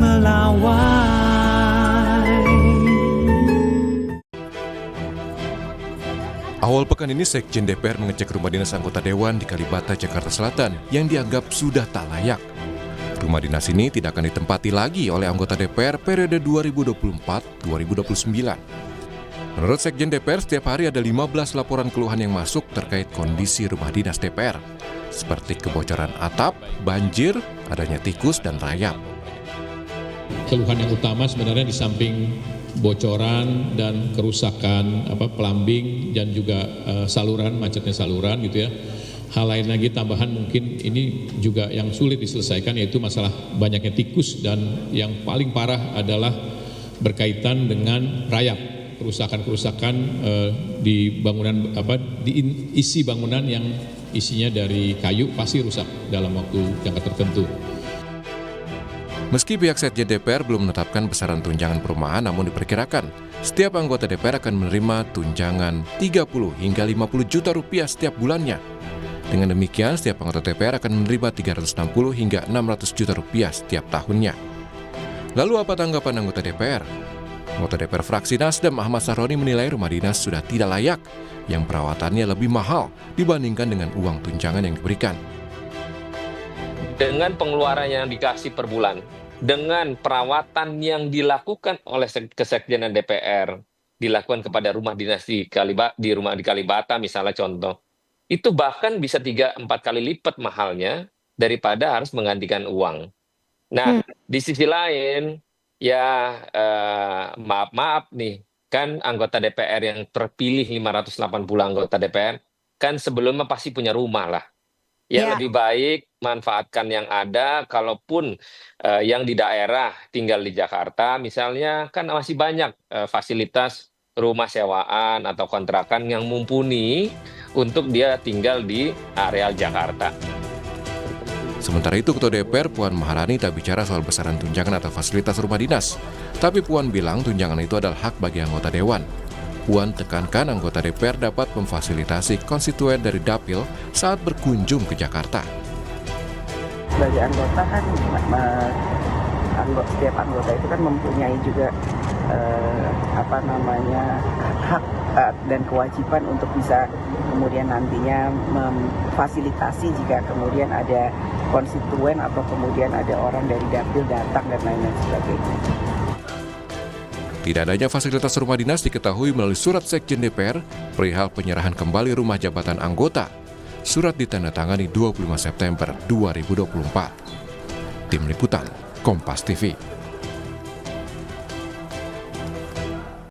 melawai. Awal pekan ini Sekjen DPR mengecek rumah dinas anggota Dewan di Kalibata, Jakarta Selatan yang dianggap sudah tak layak. Rumah dinas ini tidak akan ditempati lagi oleh anggota DPR periode 2024-2029. Menurut Sekjen DPR, setiap hari ada 15 laporan keluhan yang masuk terkait kondisi rumah dinas DPR, seperti kebocoran atap, banjir, adanya tikus, dan rayap. Keluhan yang utama sebenarnya di samping bocoran dan kerusakan plumbing dan juga saluran, macetnya saluran gitu ya. Hal lain lagi tambahan mungkin ini juga yang sulit diselesaikan, yaitu masalah banyaknya tikus, dan yang paling parah adalah berkaitan dengan rayap, kerusakan-kerusakan di bangunan di isi bangunan yang isinya dari kayu pasti rusak dalam waktu jangka tertentu. Meski pihak Sekjen DPR belum menetapkan besaran tunjangan perumahan, namun diperkirakan setiap anggota DPR akan menerima tunjangan 30 hingga 50 juta rupiah setiap bulannya. Dengan demikian, setiap anggota DPR akan menerima 360 hingga 600 juta rupiah setiap tahunnya. Lalu apa tanggapan anggota DPR? Anggota DPR fraksi Nasdem Ahmad Sahroni menilai rumah dinas sudah tidak layak, yang perawatannya lebih mahal dibandingkan dengan uang tunjangan yang diberikan. Dengan pengeluaran yang dikasih per bulan, dengan perawatan yang dilakukan oleh Kesekjenan DPR, dilakukan kepada rumah dinas di Kalibata misalnya contoh, itu bahkan bisa 3-4 kali lipat mahalnya daripada harus menggantikan uang. Nah, di sisi lain, ya maaf nih, kan anggota DPR yang terpilih 580 anggota DPR, kan sebelumnya pasti punya rumah lah. Ya, lebih baik manfaatkan yang ada, kalaupun yang di daerah tinggal di Jakarta misalnya, kan masih banyak fasilitas rumah sewaan atau kontrakan yang mumpuni untuk dia tinggal di areal Jakarta. Sementara itu, Ketua DPR Puan Maharani tak bicara soal besaran tunjangan atau fasilitas rumah dinas. Tapi Puan bilang tunjangan itu adalah hak bagi anggota Dewan. Puan tekankan anggota DPR dapat memfasilitasi konstituen dari Dapil saat berkunjung ke Jakarta. Sebagai anggota kan, setiap anggota itu kan mempunyai juga hak dan kewajiban untuk bisa kemudian nantinya memfasilitasi jika kemudian ada konstituen atau kemudian ada orang dari Dapil datang dan lain-lain sebagainya. Tidak adanya fasilitas rumah dinas diketahui melalui surat Sekjen DPR perihal penyerahan kembali rumah jabatan anggota. Surat ditandatangani 25 September 2024. Tim Liputan, Kompas TV.